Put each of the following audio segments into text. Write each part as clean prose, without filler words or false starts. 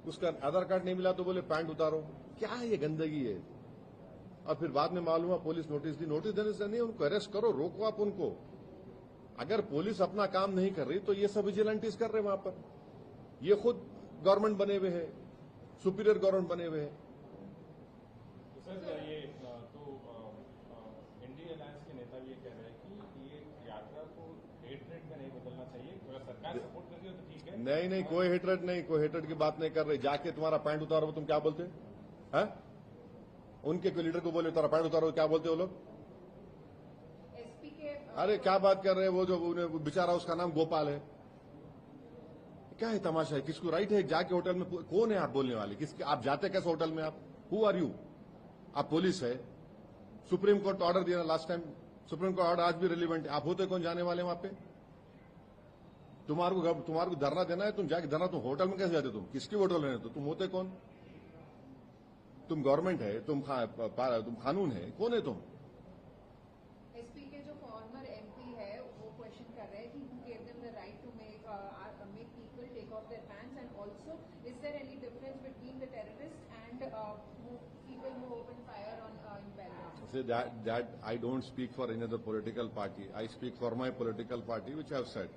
उसका आधार कार्ड नहीं मिला तो बोले पैंट उतारो। क्या है ये गंदगी है। और फिर बाद में मालूम हुआ पुलिस नोटिस दी। नोटिस देने से नहीं, उनको अरेस्ट करो, रोको आप उनको। अगर पुलिस अपना काम नहीं कर रही तो ये सब विजिलेंटिस कर रहे वहां पर। ये खुद गवर्नमेंट बने हुए हैं, सुपीरियर गवर्नमेंट बने हुए हैं। सर ये इंडिया अलायंस के नेता भी ये कह रहे हैं कि ये यात्रा को हेटरेट में नहीं बदलना चाहिए। अगर सरकार सपोर्ट करती है तो ठीक है। नहीं, कोई हेटरेट नहीं, कोई हेटरेट की बात नहीं कर रही। जाके तुम्हारा पैंट उतारो तुम क्या बोलते हैं? उनके कोई लीडर को बोले तुम्हारा पैंट उतारो, क्या बोलते हो लोग? एसपी के अरे क्या बात कर रहे हैं। वो जो बेचारा उसका नाम गोपाल है। क्या है तमाशा है? किसको राइट है जाके होटल में? कौन है आप बोलने वाले? किसके आप जाते कैसे होटल में? आप हु आर यू? आप पुलिस है। सुप्रीम कोर्ट ऑर्डर दिया last time. Supreme court order आज भी रिलीवेंट है। आप होते कौन जाने वाले वहां पे? तुम्हारे को धरना देना है, तुम जाके धरना। तुम होटल में कैसे जाते? तुम किसकी होटल में? तो तुम होते कौन? तुम गवर्नमेंट है, तुम कानून है, कौन है तुम? एसपी के जो फॉर्मर एमपी है वो क्वेश्चन कर रहे हैं कि who gave them the right to make people take off their pants, and also is there any difference between the terrorists and people who open fire on Imperial? Say that I don't speak for any other political party. I speak for my political party, which I have said.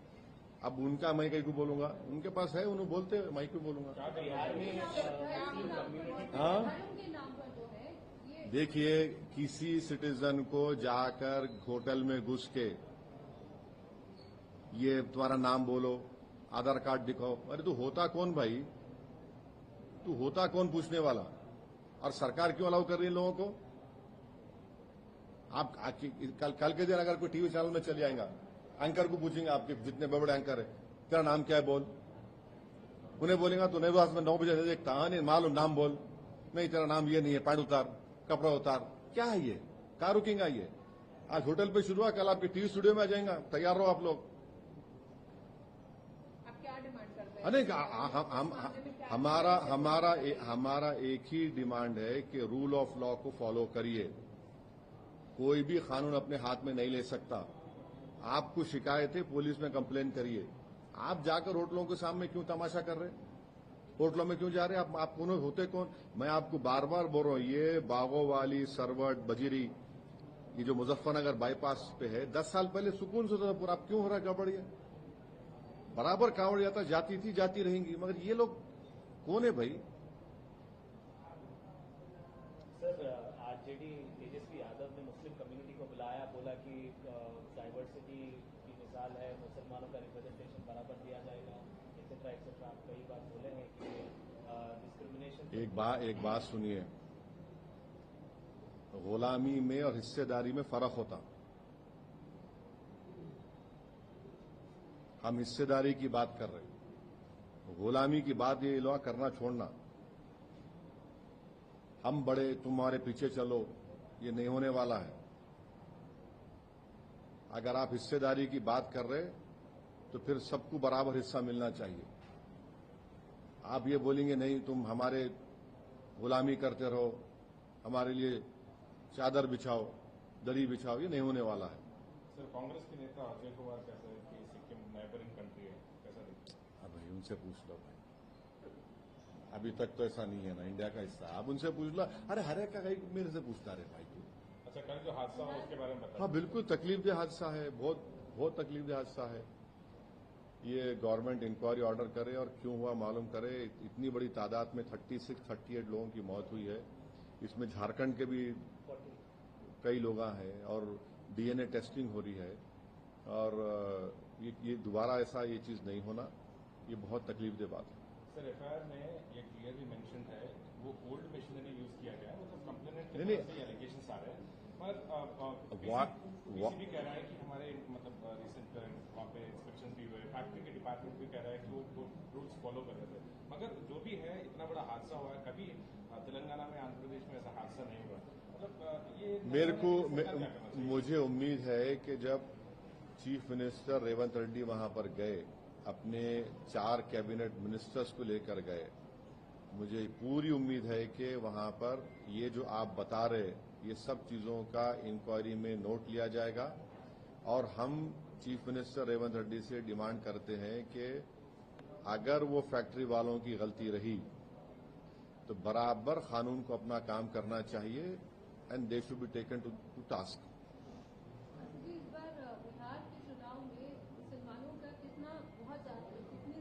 अब उनका मैं कहीं को बोलूंगा? उनके पास है, उन्होंने बोलते हैं, मैं क्यों बोलूंगा? हाँ, देखिए, किसी सिटीजन को जाकर होटल में घुस के ये तुम्हारा नाम बोलो, आधार कार्ड दिखाओ। अरे तू होता कौन भाई? तू होता कौन पूछने वाला? और सरकार क्यों अलाउ कर रही है लोगों को? आप कल के दिन अगर कोई टीवी चैनल में चले आएगा, एंकर को पूछेंगे, आपके जितने बड़े बड़े एंकर है, तेरा नाम क्या है बोल। उन्हें बोलेगा तो नहीं, बस मैं 9 बजे देखता। हाँ, नहीं मालूम, नाम बोल। नहीं, तेरा नाम ये नहीं है, पैंट उतार, कपड़ा उतार। क्या है ये? कहाँ रुकेंगे ये? आज होटल पे शुरू हुआ, कल आपके टीवी स्टूडियो में आ जाएगा। तैयार रहो आप लोग। आप क्या डिमांड करते हैं? अरे हमारा एक ही डिमांड है कि रूल ऑफ लॉ को फॉलो करिए। कोई भी कानून अपने हाथ में नहीं ले सकता। आपको शिकायत है, पुलिस में कंप्लेन करिए। आप जाकर होटलों के सामने क्यों तमाशा कर रहे? होटलों में क्यों जा रहे? आप कौन होते कौन? मैं आपको बार बार बोल रहा हूं, ये बागोवाली, सरवट, बजीरी, ये जो मुजफ्फरनगर बाईपास पे है, 10 साल पहले सुकून से था पूरा। आप क्यों हो रहा है गड़बड़िया? बराबर कांवड़ यात्रा जाती थी, जाती रहेंगी, मगर ये लोग कौन है भाई? सर, आरजेडी तेजस्वी यादव ने मुस्लिम कम्युनिटी को बुलाया, बोला कि डाइवर्सिटी की मिसाल है, मुसलमानों का रिप्रेजेंटेशन बराबर दिया जाएगा, एक्सेट्रा एक्सेट्रा। आप कई बार बोले हैं कि डिस्क्रिमिनेशन। एक बात सुनिए, गुलामी में और हिस्सेदारी में फर्क होता। हम हिस्सेदारी की बात कर रहे हैं, गुलामी की बात ये लोग करना छोड़ना। हम बड़े, तुम्हारे पीछे चलो, ये नहीं होने वाला है। अगर आप हिस्सेदारी की बात कर रहे तो फिर सबको बराबर हिस्सा मिलना चाहिए। आप ये बोलेंगे नहीं, तुम हमारे गुलामी करते रहो, हमारे लिए चादर बिछाओ, दरी बिछाओ, ये नहीं होने वाला है। सर, कांग्रेस के नेता अजय कुमार कहते हैं कि सिक्किम नेबरिंग कंट्री है, कैसा देखते हैं? अब भाई उनसे पूछ लो भाई, अभी तक तो ऐसा नहीं है ना, इंडिया का हिस्सा। आप उनसे पूछ लो। अरे हरे का मेरे से पूछता रहे भाई तू। अच्छा, कल जो हादसा हुआ उसके बारे में बताइए। हाँ बिल्कुल तकलीफदेह हादसा है, बहुत तकलीफदेह हादसा है। ये गवर्नमेंट इंक्वायरी ऑर्डर करे और क्यों हुआ मालूम करे। इतनी बड़ी तादाद में 38 लोगों की मौत हुई है। इसमें झारखंड के भी कई लोग हैं और डीएनए टेस्टिंग हो रही है। और ये दोबारा ऐसा ये चीज नहीं होना, ये बहुत तकलीफदेह बात है। सर, एफआईआर में ये क्लियरली मेंशन है वो ओल्ड मशीनरी यूज किया गया है, मतलब कंप्लेनेंट के तरफ से एलिगेशंस आ रहे हैं। पर पीसीबी कह रहा है कि हमारे मतलब रिसेंट वहाँ पे इंस्पेक्शन भी हुए, फैक्ट्री के डिपार्टमेंट भी कह रहा है कि वो रूल्स फॉलो कर रहे थे। मगर जो भी है, इतना बड़ा हादसा हुआ है, कभी तेलंगाना में, आंध्र प्रदेश में ऐसा हादसा नहीं हुआ। मतलब ये मुझे उम्मीद है कि जब चीफ मिनिस्टर रेवंत रेड्डी वहां पर गए, अपने 4 कैबिनेट मिनिस्टर्स को लेकर गए, मुझे पूरी उम्मीद है कि वहां पर ये जो आप बता रहे, ये सब चीजों का इंक्वायरी में नोट लिया जाएगा। और हम चीफ मिनिस्टर रेवंत रेड्डी से डिमांड करते हैं कि अगर वो फैक्ट्री वालों की गलती रही तो बराबर कानून को अपना काम करना चाहिए and they should be taken to task. जी, इस बार बिहार के चुनाव में मुसलमानों का कितना बहुत ज्यादा कितनी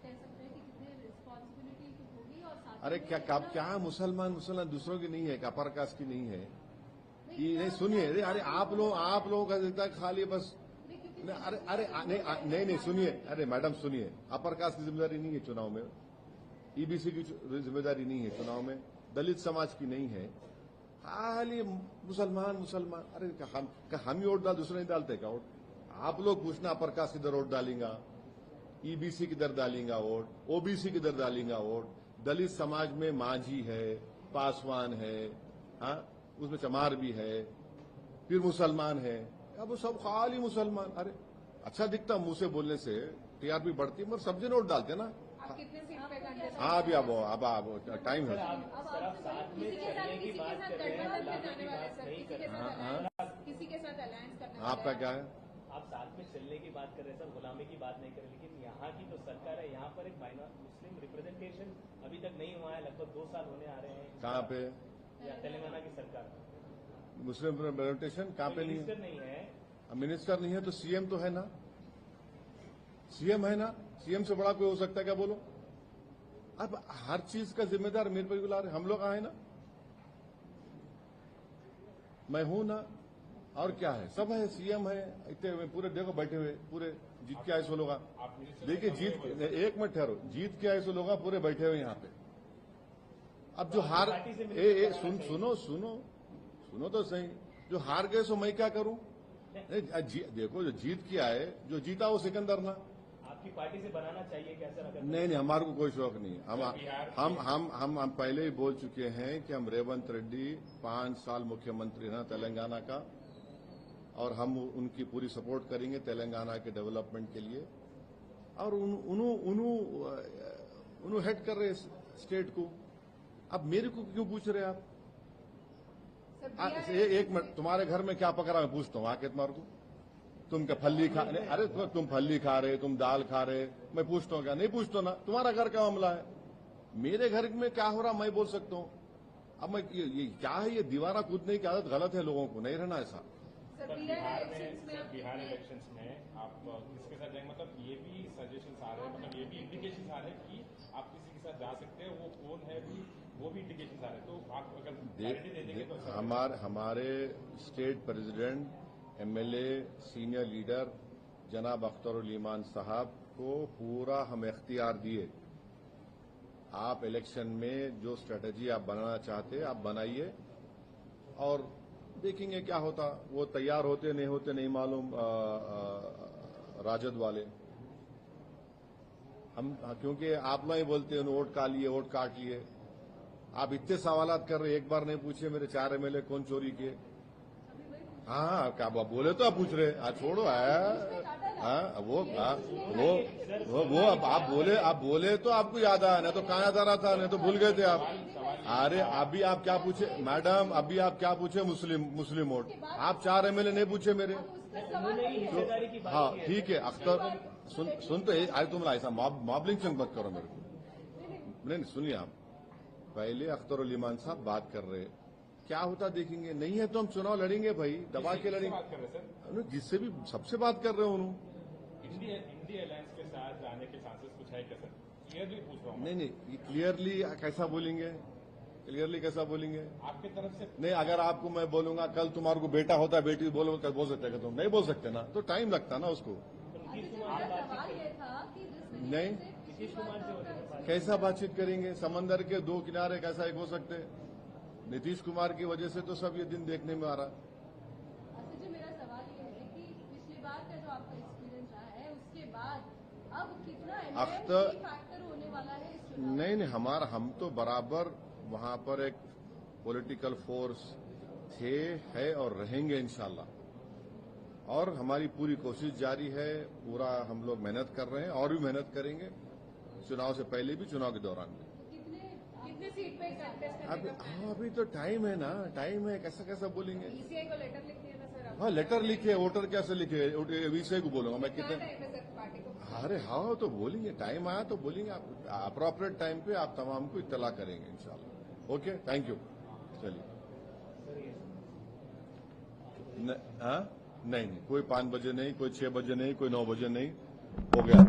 कह सकते हैं कि कितनी रिस्पॉन्सिबिलिटी होगी और साथ अरे में क्या मुसलमान दूसरों की नहीं है, क्या अपर कास्ट की नहीं है? ये नहीं सुनिए, अरे आप लोगों का जितना खाली बस नहीं सुनिए, अरे मैडम सुनिए, अपर कास्ट की जिम्मेदारी नहीं है चुनाव में, ईबीसी की जिम्मेदारी नहीं है चुनाव में, दलित समाज की नहीं है, खाली मुसलमान। अरे हम ही वोट डाल, दूसरे नहीं डालते क्या वोट? आप लोग पूछना अपर कास्ट किधर वोट डालेंगा, ईबीसी किधर डालेंगा वोट, ओबीसी किधर डालेंगा वोट, दलित समाज में मांझी है, पासवान है, हाँ उसमें चमार भी है, फिर मुसलमान है, अब वो सब खाली मुसलमान। अरे अच्छा दिखता मुंह से बोलने से, टीआरपी बढ़ती है, मगर सब जन वोट डालते ना। आप कितने सीट पे कंटेस्ट हाँ अभी अब टाइम है। किसी के साथ गठबंधन में जाने वाले सर, किसी के साथ अलायंस करने वाले आपका क्या है? आप साथ में चलने की बात कर रहे हैं सर, गुलामी की बात नहीं कर रहे, लेकिन यहाँ की जो सरकार है यहाँ पर एक मुस्लिम रिप्रेजेंटेशन अभी तक नहीं हुआ है, लगभग 2 साल होने आ रहे हैं। कहाँ पे या तेलंगाना की सरकार मुस्लिम रिप्रेजेंटेशन कहाँ पे नहीं मिनिस्टर नहीं है? है? मिनिस्टर नहीं है तो सीएम तो है ना, सीएम है ना, सीएम से बड़ा कोई हो सकता है क्या बोलो? अब हर चीज का जिम्मेदार मेरे पर बुला रहे, हम लोग आए ना, मैं हूं ना, और क्या है, सब है, सीएम है, इतने पूरे देखो बैठे हुए, पूरे जीत के आए सो लोग, देखिए जीत, एक मिनट ठहरो, जीत के आए सो लोग पूरे बैठे हुए यहाँ पे। अब जो हार सुनो तो सही, जो हार गए सो मैं क्या करूं? देखो जो जीत के आए, जो जीता वो सिकंदर ना। आपकी पार्टी से बनाना चाहिए क्या सर? अगर नहीं हमारे को कोई शौक नहीं। हम पहले ही बोल चुके हैं कि हम रेवंत रेड्डी 5 साल मुख्यमंत्री हैं तेलंगाना का, और हम उनकी पूरी सपोर्ट करेंगे तेलंगाना के डेवलपमेंट के लिए। और उन्होंने हेड कर रहे स्टेट को, अब मेरे को क्यों पूछ रहे आप? एक मिनट, तुम्हारे घर में क्या पकड़ा मैं पूछता हूँ आके तुम्हारे को, तुम क्या फल्ली खा रहे? अरे तुम फल्ली खा रहे, तुम दाल खा रहे, मैं पूछता हूँ क्या? नहीं पूछता ना, तुम्हारा घर का मामला है, मेरे घर में क्या हो रहा मैं बोल सकता हूँ। अब मैं ये क्या है, ये दीवारा कूदने की आदत गलत है, लोगों को नहीं रहना ऐसा। बिहार इलेक्शंस में आप किसके साथ जाएंगे? मतलब ये भी सजेशन आ रहे हैं, मतलब ये भी इंडिकेशन आ रहे हैं कि आप किसी के साथ जा सकते हैं, वो कौन है भी वो भी इंडिकेशन आ रहे हैं, तो आप अगर क्लैरिटी दे देंगे तो। हमारे state president, MLA, senior leader जनाब अख्तरुल ईमान साहब को पूरा हम इख्तियार दिए, आप इलेक्शन में जो स्ट्रेटजी आप बनाना चाहते आप बनाइए, और देखेंगे क्या होता। वो तैयार होते नहीं होते नहीं मालूम, राजद वाले हम, क्योंकि आप लोग ही बोलते हैं वोट काट लिए। आप इतने सवालात कर रहे, एक बार नहीं पूछे मेरे 4 एमएलए कौन चोरी किए। हाँ क्या बोले तो आप पूछ रहे, आज छोड़ो वो आप बोले तो आपको याद आया, नहीं तो कहाँ याद आ रहा था, नहीं तो भूल गए थे आप। अरे अभी आप क्या पूछे मैडम, अभी आप क्या पूछे? मुस्लिम वोट आप 4 एमएलए नहीं पूछे मेरे तो, हाँ ठीक है। अख्तर सुन तो आज तुम ऐसा मॉबलिंग चंग मत करो मेरे को। नहीं सुनिए, आप पहले अख्तरुल ईमान साहब बात कर रहे, क्या होता देखेंगे, नहीं है तो हम चुनाव लड़ेंगे भाई, दबा के लड़ेंगे। जिससे भी सबसे बात कर रहे हो इंडिया अलायंस के साथ जाने के चांसेस कुछ है क्या सर? क्लियरली पूछ रहा हूँ। नहीं ये क्लियरली कैसा बोलेंगे? आपकी तरफ से नहीं, अगर आपको मैं बोलूंगा कल तुम्हारे को बेटा होता है, बेटी बोलो, कल बोल सकते तुम नहीं बोल सकते ना, तो टाइम लगता ना उसको। नहीं कैसा बातचीत करेंगे? समंदर के 2 किनारे कैसा एक हो सकते? नीतीश कुमार की वजह से तो सब ये दिन देखने में आ रहा। जी मेरा सवाल ये है कि पिछली बार का जो आपका एक्सपीरियंस रहा है, उसके बाद अब कितना फैक्टर होने वाला है इस चुनाव? नहीं हम तो बराबर वहां पर एक पॉलिटिकल फोर्स थे, है और रहेंगे इंशाल्लाह, और हमारी पूरी कोशिश जारी है, पूरा हम लोग मेहनत कर रहे हैं और भी मेहनत करेंगे, चुनाव से पहले भी चुनाव के दौरान भी। कितने सीट पे कंटेस्ट? अभी तो टाइम है ना, टाइम है, कैसा बोलेंगे? ईसीआई को लेटर लिख दिया था सर? हाँ लेटर लिखे, वोटर कैसे लिखे, वीसीआई को बोलूंगा मैं कितने? टाइम है सर पार्टी को? अरे हाँ तो बोलेंगे, टाइम आया तो बोलेंगे, आप अप्रोप्रिएट टाइम पे आप तमाम को इत्तला करेंगे इंशाल्लाह। Okay, thank you. चलिए। नहीं, कोई 5 बजे नहीं, कोई 6 बजे नहीं, कोई 9 बजे नहीं, हो गया।